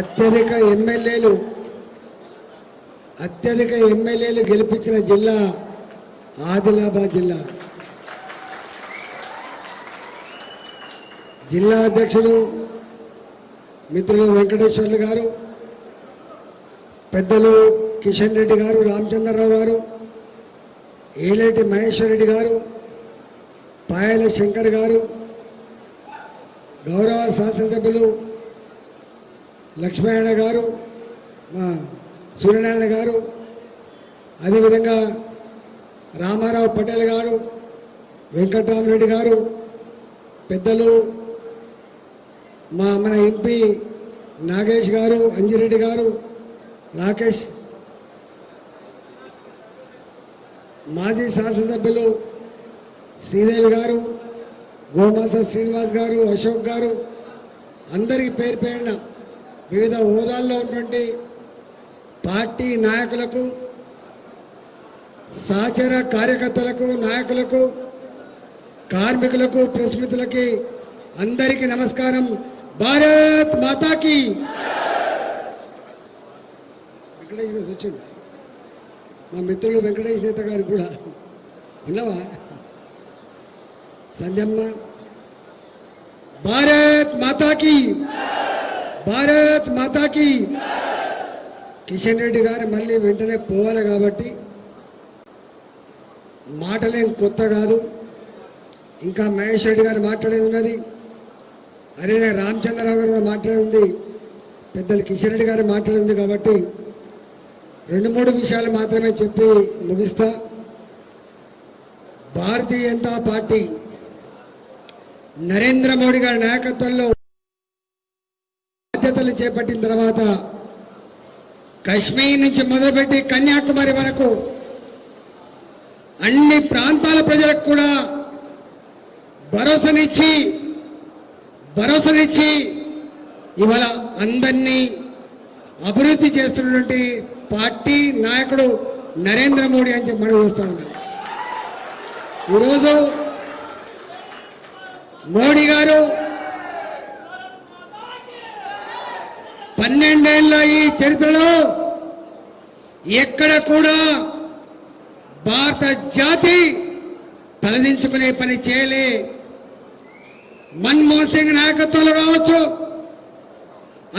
అత్యధిక ఎమ్మెల్యేలు గెలిపించిన జిల్లా ఆదిలాబాద్ జిల్లా. జిల్లా అధ్యక్షుడు మిత్రులు వెంకటేశ్వర్లు గారు, పెద్దలు కిషన్ రెడ్డి గారు, రామచంద్రరావు గారు, ఏలేటి మహేశ్వర్ రెడ్డి గారు, పాయల శంకర్ గారు, గౌరవ శాసనసభ్యులు లక్ష్మీనారాయణ గారు, సూర్యనారాయణ గారు, అదేవిధంగా రామారావు పటేల్ గారు, వెంకట్రామరెడ్డి గారు, పెద్దలు మన ఎంపీ నాగేష్ గారు, అంజిరెడ్డి గారు, రాకేష్, మాజీ శాసనసభ్యులు శ్రీదేవి గారు, గోమాస శ్రీనివాస్ గారు, అశోక్ గారు, అందరికీ పేరు పేరున వివిధ హోదాల్లో ఉన్నటువంటి పార్టీ నాయకులకు, సహచర కార్యకర్తలకు, నాయకులకు, కార్మికులకు, ప్రశ్నితులకి అందరికీ నమస్కారం. భారత్ మాతాకి. వెంకటేష్ వచ్చిండు మా మిత్రులు వెంకటేష్ నేత గారు కూడా ఉన్నావా సంజమ్మ? భారత్ మాతాకి, భారత్ మాతాకి. కిషన్ రెడ్డి గారు మళ్ళీ వెంటనే పోవాలి కాబట్టి మాటలేం కొత్త కాదు. ఇంకా మహేష్ రెడ్డి గారు మాట్లాడేది ఉన్నది, అదే రామచంద్రరావు గారు మాట్లాడేది ఉంది, పెద్దలు కిషన్ రెడ్డి గారు మాట్లాడేది ఉంది. కాబట్టి 2-3 విషయాలు మాత్రమే చెప్పి ముగిస్తా. భారతీయ జనతా పార్టీ నరేంద్ర మోడీ గారి నాయకత్వంలో బాధ్యతలు చేపట్టిన తర్వాత కశ్మీర్ నుంచి మొదలుపెట్టి కన్యాకుమారి వరకు అన్ని ప్రాంతాల ప్రజలకు కూడా భరోసానిచ్చి ఇవాళ అందరినీ అభివృద్ధి చేస్తున్నటువంటి పార్టీ నాయకుడు నరేంద్ర మోడీ అని చెప్పి మనం చూస్తూ ఉన్నాం. ఈరోజు మోడీ గారు 12 ఏళ్ల ఈ చరిత్రలో ఎక్కడ కూడా భారత జాతి తలదించుకునే పని చేయలే. మన్మోహన్ సింగ్ నాయకత్వంలో కావచ్చు,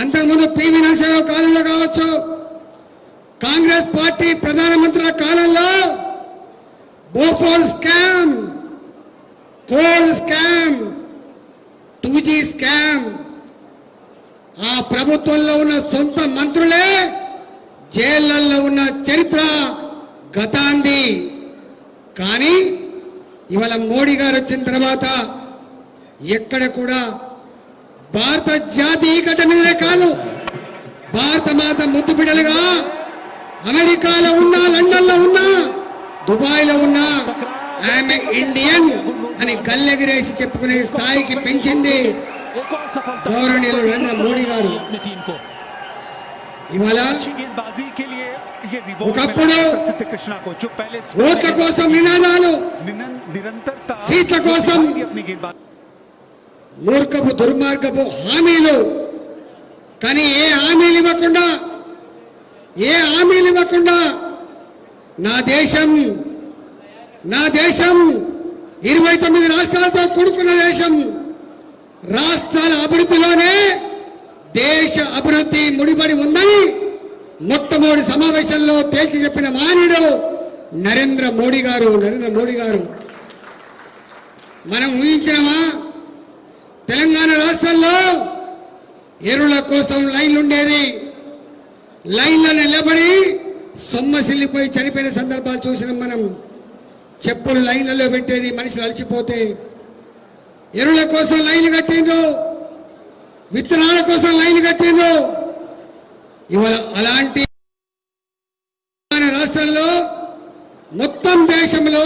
అంతకుముందు పివి నరసింహరావు కాలంలో కావచ్చు, కాంగ్రెస్ పార్టీ ప్రధానమంత్రుల కాలంలో Bofors scam, coal scam, 2G scam, ఆ ప్రభుత్వంలో ఉన్న సొంత మంత్రులే జైళ్లలో ఉన్న చరిత్ర గతాంది. కానీ ఇవాళ మోడీ గారు వచ్చిన తర్వాత ఎక్కడ కూడా భారత జాతి గడ్డ మీదనే కాదు, భారత మాత ముద్దు బిడ్డలుగా అమెరికాలో ఉన్నా, లండన్లో ఉన్నా, దుబాయ్లో ఉన్నా ఆమె ఇండియన్ అని గల్లెగిరేసి చెప్పుకునే స్థాయికి పెంచింది గౌరవనీయులు నరేంద్ర మోడీ గారు. ఇవాళ ఒకప్పుడు ఓట్ల కోసం నినాదాలు, సీట్ల కోసం మూర్ఖపు దుర్మార్గపు హామీలు, కానీ ఏ హామీలు ఇవ్వకుండా నా దేశం 29 రాష్ట్రాలతో కూడుకున్న దేశం, రాష్ట్రాల అభివృద్ధిలోనే దేశ అభివృద్ధి ముడిపడి ఉందని మొట్టమొదటి సమావేశంలో తేల్చి చెప్పిన మానవుడు నరేంద్ర మోడీ గారు. మనం ఊహించినమా? తెలంగాణ రాష్ట్రంలో ఎరువుల కోసం లైన్లు ఉండేది, లైన్లో నిలబడి సొమ్మసిల్లిపోయి చనిపోయిన సందర్భాలు చూసినాం మనం. చెప్పులు లైన్లలో పెట్టేది, మనుషులు అలసిపోతే ఎరువుల కోసం లైన్లు కట్టిండ్రు, విత్తనాల కోసం లైన్లు కట్టిండ్రు. ఇవాళ అలాంటి రాష్ట్రంలో మొత్తం దేశంలో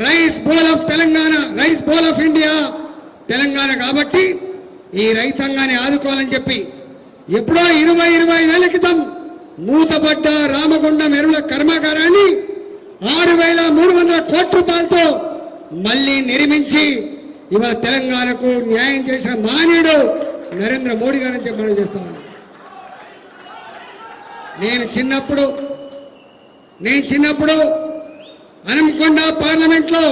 rice bowl of Telangana, rice bowl of India Telangana. కాబట్టి ఈ రైతాంగాన్ని ఆదుకోవాలని చెప్పి ఎప్పుడో 20-25 ఏళ్ల క్రితం మూతపడ్డ రామగుండం ఎరువుల కర్మాగారాన్ని 6,300 కోట్ల రూపాయలతో మళ్ళీ నిర్మించి ఇవాళ తెలంగాణకు న్యాయం చేసిన మానవుడు నరేంద్ర మోడీ గారిని చెప్పి మనం చేస్తా ఉన్నాం. నేను చిన్నప్పుడు హనుమకొండ పార్లమెంట్లో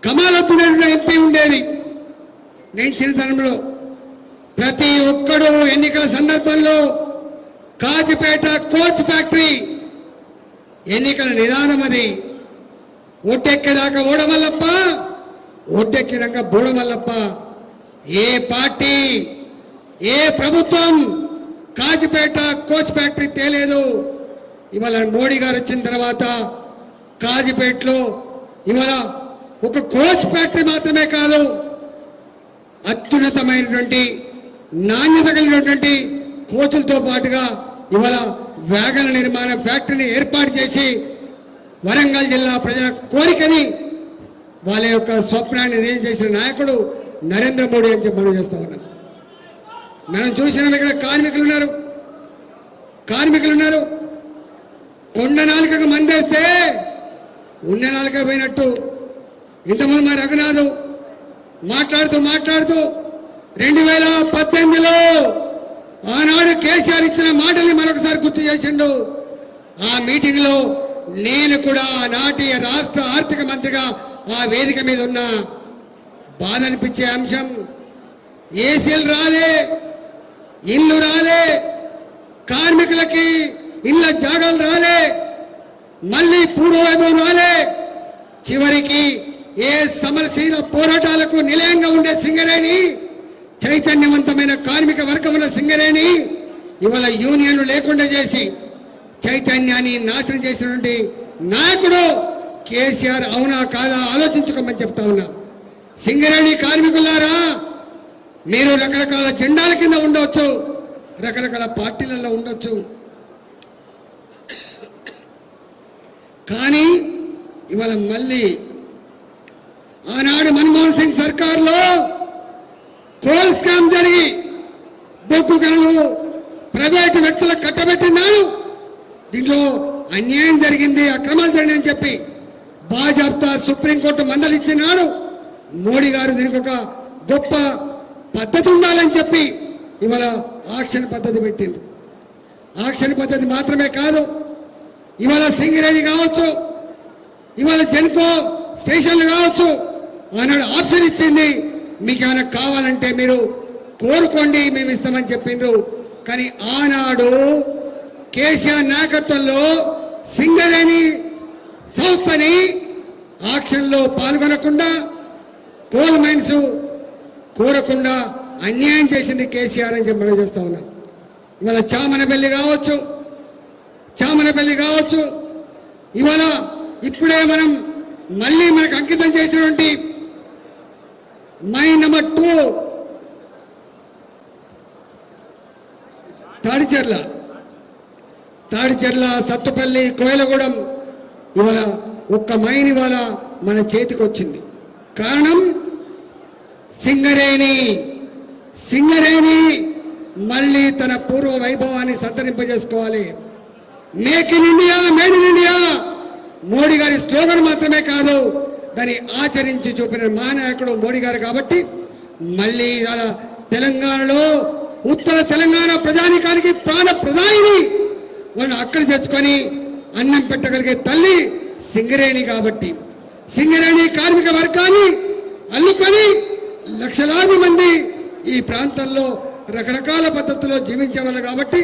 కమాలొత్తున ఎంపీ ఉండేది. నేను చిన్నతనంలో ప్రతి ఒక్కడు ఎన్నికల సందర్భంలో కాజిపేట కోచ్ ఫ్యాక్టరీ ఎన్నికల నిదానం అది. ఓటెక్కేదాకా ఓడమల్లప్ప, ఓటెక్కినాక బోడమల్లప్ప. ఏ పార్టీ ఏ ప్రభుత్వం కాజిపేట కోచ్ ఫ్యాక్టరీ తేలేదు. ఇవాళ మోడీ గారు వచ్చిన తర్వాత కాజిపేటలో ఇవాళ ఒక కోచ్ ఫ్యాక్టరీ మాత్రమే కాదు, అత్యున్నతమైనటువంటి నాణ్యత కలిగినటువంటి కోచులతో పాటుగా ఇవాళ వ్యాగన్ల నిర్మాణ ఫ్యాక్టరీని ఏర్పాటు చేసి వరంగల్ జిల్లా ప్రజల కోరికని వాళ్ళ యొక్క స్వప్నాన్ని నిజం చేసిన నాయకుడు నరేంద్ర మోడీ అని చెప్పి మనం చేస్తా ఉన్నాం. మనం చూసినాం ఇక్కడ కార్మికులు ఉన్నారు. కొండ నాలుకకు మందేస్తే ఉన్న నాలుక పోయినట్టు ఇంతమంది మా రఘునాథ్ మాట్లాడుతూ 2018లో ఆనాడు కేసీఆర్ ఇచ్చిన మాటల్ని మరొకసారి గుర్తు చేసిండు. ఆ మీటింగ్లో నేను కూడా నాటి రాష్ట్ర ఆర్థిక మంత్రిగా ఆ వేదిక మీద ఉన్న బాధ అనిపించే అంశం, ఏసీలు రాలే, ఇల్లు రాలే, కార్మికులకి ఇళ్ళ జాగాలు రాలే, మళ్ళీ పూర్వవైభవం రాలే. చివరికి ఏ సమరశీల పోరాటాలకు నిలయంగా ఉండే సింగరేణి, చైతన్యవంతమైన కార్మిక వర్గముల సింగరేణి ఇవాళ యూనియన్లు లేకుండా చేసి చైతన్యాన్ని నాశనం చేసినటువంటి నాయకుడు కేసీఆర్. అవునా కాదా ఆలోచించుకోమని చెప్తా ఉన్నా. సింగరేణి కార్మికులారా, మీరు రకరకాల జెండాల కింద ఉండవచ్చు, రకరకాల పార్టీలలో ఉండొచ్చు, కానీ ఇవాళ మళ్ళీ ఆనాడు మన్మోహన్ సింగ్ సర్కార్లో కోల్ స్కామ్ జరిగి బొగ్గు గనులు ప్రైవేటు వ్యక్తులకు కట్టబెట్టినాడు. దీంట్లో అన్యాయం జరిగింది, అక్రమాలు జరిగిందని చెప్పి బాజాప్తా సుప్రీంకోర్టు మందలిచ్చినాడు. మోడీ గారు దీనికి ఒక గొప్ప పద్ధతి ఉండాలని చెప్పి ఇవాళ ఆక్షన్ పద్ధతి పెట్టిండు. ఆక్షన్ పద్ధతి మాత్రమే కాదు, ఇవాళ సింగరేణి కావచ్చు, ఇవాళ జెన్కో స్టేషన్లు కావచ్చు, ఆనాడు ఆప్షన్ ఇచ్చింది. మీకు ఏమైనా కావాలంటే మీరు కోరుకోండి, మేము ఇస్తామని చెప్పిండ్రు. కానీ ఆనాడు కేసీఆర్ నాయకత్వంలో సింగరేణి సంస్థని ఆక్షన్లో పాల్గొనకుండా, కోల్ మైన్స్ కోరకుండా అన్యాయం చేసింది కేసీఆర్ అని చెప్పి మనం చేస్తూ ఉన్నాం. ఇవాళ చామనపల్లి కావచ్చు, ఇవాళ ఇప్పుడే మనం మళ్ళీ మనకు అంకితం చేసినటువంటి మైన్ నెంబర్ 2 తాడిచెర్ల, సత్తుపల్లి, కోయలగూడెం ఇవాళ ఒక్క మైన్ ఇవాళ మన చేతికి వచ్చింది. కారణం సింగరేణి మళ్ళీ తన పూర్వ వైభవాన్ని సంతరింపజేసుకోవాలి. Make in India, made in India Modi గారి స్లోగన్ మాత్రమే కాదు, దాన్ని ఆచరించి చూపిన మహానాయకుడు మోడీ గారు. కాబట్టి మళ్ళీ తెలంగాణలో ఉత్తర తెలంగాణ ప్రజానికానికి ప్రాణ ప్రధాని వాళ్ళని అక్కడ తెచ్చుకొని అన్నం పెట్టగలిగే తల్లి సింగరేణి. కాబట్టి సింగరేణి కార్మిక వర్గాన్ని అల్లుకొని లక్షలాది మంది ఈ ప్రాంతంలో రకరకాల పద్ధతుల్లో జీవించేవాళ్ళు. కాబట్టి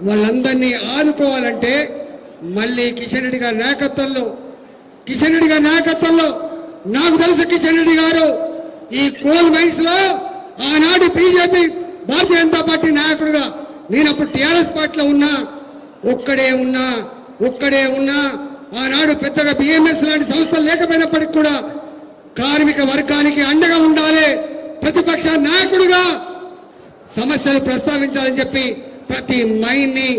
వాళ్ళందరినీ ఆదుకోవాలంటే మళ్ళీ కిషన్ రెడ్డి గారి నాయకత్వంలో నాకు తెలుసు కిషన్ రెడ్డి గారు ఈ కోల్ మైన్స్ లో ఆనాడు బీజేపీ భారతీయ జనతా పార్టీ నాయకుడుగా, నేను అప్పుడు టీఆర్ఎస్ పార్టీలో ఒక్కడే ఉన్నా ఆనాడు పెద్దగా బిఎంఎస్ లాంటి సంస్థలు లేకపోయినప్పటికీ కూడా కార్మిక వర్గానికి అండగా ఉండాలి, ప్రతిపక్ష నాయకుడిగా సమస్యలు ప్రస్తావించాలని చెప్పి ప్రతి మైన్ని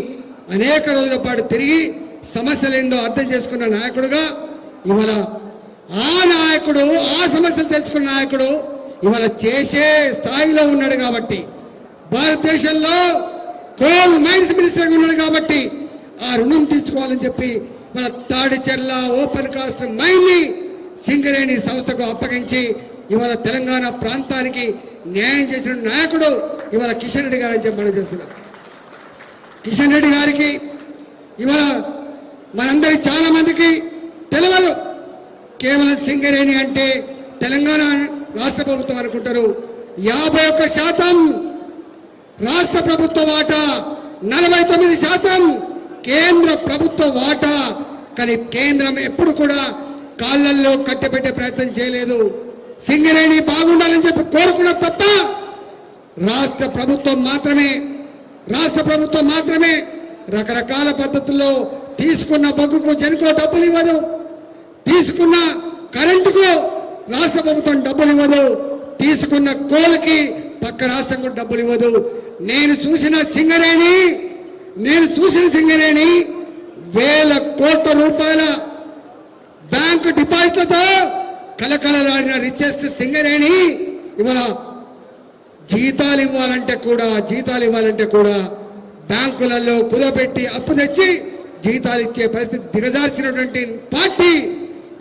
అనేక రోజుల పాటు తిరిగి సమస్యలు ఏంటో అర్థం చేసుకున్న నాయకుడుగా ఇవాళ ఆ సమస్యలు తెలుసుకున్న నాయకుడు ఇవాళ చేసే స్థాయిలో ఉన్నాడు. కాబట్టి భారతదేశంలో కోల్ మైన్స్ మినిస్టర్గా ఉన్నాడు. కాబట్టి ఆ రుణం తీర్చుకోవాలని చెప్పి మన తాడిచెర్ల ఓపెన్ కాస్ట్ మైన్ని సింగరేణి సంస్థకు అప్పగించి ఇవాళ తెలంగాణ ప్రాంతానికి న్యాయం చేసిన నాయకుడు ఇవాళ కిషన్ రెడ్డి గారు అని చెప్పి మనం చేస్తున్నాం. కిషన్ రెడ్డి గారికి ఇవాళ మనందరి చాలా మందికి తెలియదు. కేవలం సింగరేణి అంటే తెలంగాణ రాష్ట్ర ప్రభుత్వం అనుకుంటారు. 51% రాష్ట్ర ప్రభుత్వ వాటా, 49% కేంద్ర ప్రభుత్వ వాటా. కానీ కేంద్రం ఎప్పుడు కూడా కాళ్ళల్లో కట్టబెట్టే ప్రయత్నం చేయలేదు. సింగరేణి బాగుండాలని చెప్పి కోరుకున్న తప్ప రాష్ట్ర ప్రభుత్వం మాత్రమే రకరకాల పద్ధతుల్లో తీసుకున్న బొగ్గుకు జెన్కో డబ్బులు ఇవ్వదు, తీసుకున్న కరెంటుకు రాష్ట్ర ప్రభుత్వం డబ్బులు ఇవ్వదు, తీసుకున్న కోల్కి పక్క రాష్ట్రం కూడా డబ్బులు ఇవ్వదు. నేను చూసిన సింగరేణి వేల కోట్ల రూపాయల బ్యాంకు డిపాజిట్లతో కలకలలాడిన రిచెస్ట్ సింగరేణి ఇవాళ జీతాలు ఇవ్వాలంటే కూడా బ్యాంకులలో కుదపెట్టి అప్పు తెచ్చి జీతాలు ఇచ్చే పరిస్థితి దిగజార్చినటువంటి పార్టీ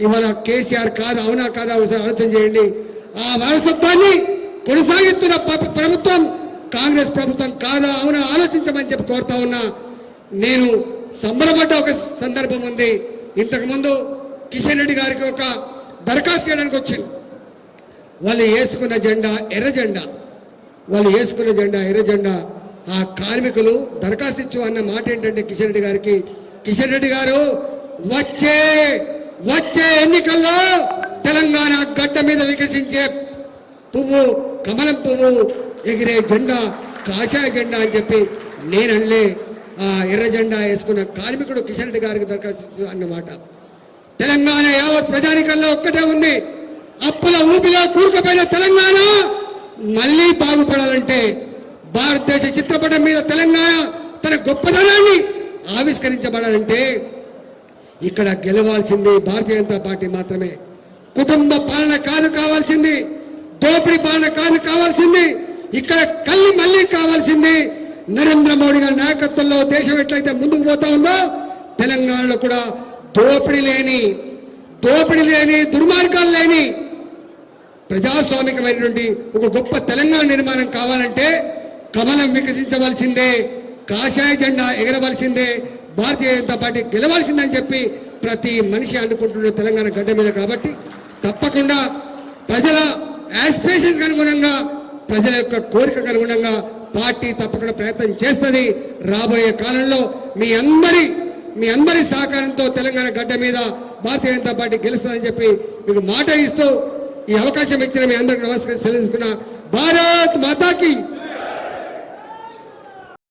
ఇవాళ కేసీఆర్ కాదా? అవునా కాదా? ఒకసారి ఆలోచన చేయండి. ఆ వారసత్వాన్ని కొనసాగిస్తున్న ప్రభుత్వం కాంగ్రెస్ ప్రభుత్వం కాదా? అవునా? ఆలోచించమని చెప్పి కోరుతా ఉన్నా. నేను సంబరపడ్డ ఒక సందర్భం ఉంది. ఇంతకుముందు కిషన్ రెడ్డి గారికి ఒక దరఖాస్తు చేయడానికి వచ్చింది. వాళ్ళు వేసుకున్న జెండా ఎర్ర జెండా. ఆ కార్మికులు దరఖాస్తు ఇచ్చు అన్న మాట ఏంటంటే కిషన్ రెడ్డి గారు వచ్చే ఎన్నికల్లో తెలంగాణ గడ్డ మీద వికసించే పువ్వు కమలం పువ్వు ఎగిరే జెండా కాషాయ జెండా అని చెప్పి నేనలే. ఆ ఎర్ర జెండా వేసుకున్న కార్మికుడు కిషన్ రెడ్డి గారికి దరఖాస్తు అన్నమాట. తెలంగాణ యావత్ ప్రజానికల్లో ఒక్కటే ఉంది. అప్పుల ఊపిలో కూరుకుపోయిన తెలంగాణ మళ్ళీ బాగుపడాలంటే, భారతదేశ చిత్రపటం మీద తెలంగాణ తన గొప్పదనాన్ని ఆవిష్కరించబడాలంటే ఇక్కడ గెలవాల్సింది భారతీయ జనతా పార్టీ మాత్రమే. కుటుంబ పాలన కాదు కావాల్సింది, దోపిడీ పాలన కాదు కావాల్సింది. ఇక్కడ మళ్ళీ కావాల్సింది నరేంద్ర మోడీ గారి నాయకత్వంలో దేశం ఎట్లయితే ముందుకు పోతా ఉందో తెలంగాణలో కూడా దోపిడీ లేని దుర్మార్గాలు లేని ప్రజాస్వామికమైనటువంటి ఒక గొప్ప తెలంగాణ నిర్మాణం కావాలంటే కమలం వికసించవలసిందే, కాషాయ జెండా ఎగరవలసిందే, భారతీయ జనతా పార్టీ గెలవాల్సిందని చెప్పి ప్రతి మనిషి అనుకుంటున్న తెలంగాణ గడ్డ మీద. కాబట్టి తప్పకుండా ప్రజల యాస్పిరేషన్స్ అనుగుణంగా, ప్రజల యొక్క కోరికకు అనుగుణంగా పార్టీ తప్పకుండా ప్రయత్నం చేస్తుంది. రాబోయే కాలంలో మీ అందరి సహకారంతో తెలంగాణ గడ్డ మీద భారతీయ జనతా పార్టీ గెలుస్తుందని చెప్పి మీకు మాట ఇస్తూ ఈ అవకాశం ఇచ్చిన మీ అందరికీ నమస్కారం సెలవుకున్నా. భారత్ మాతాకి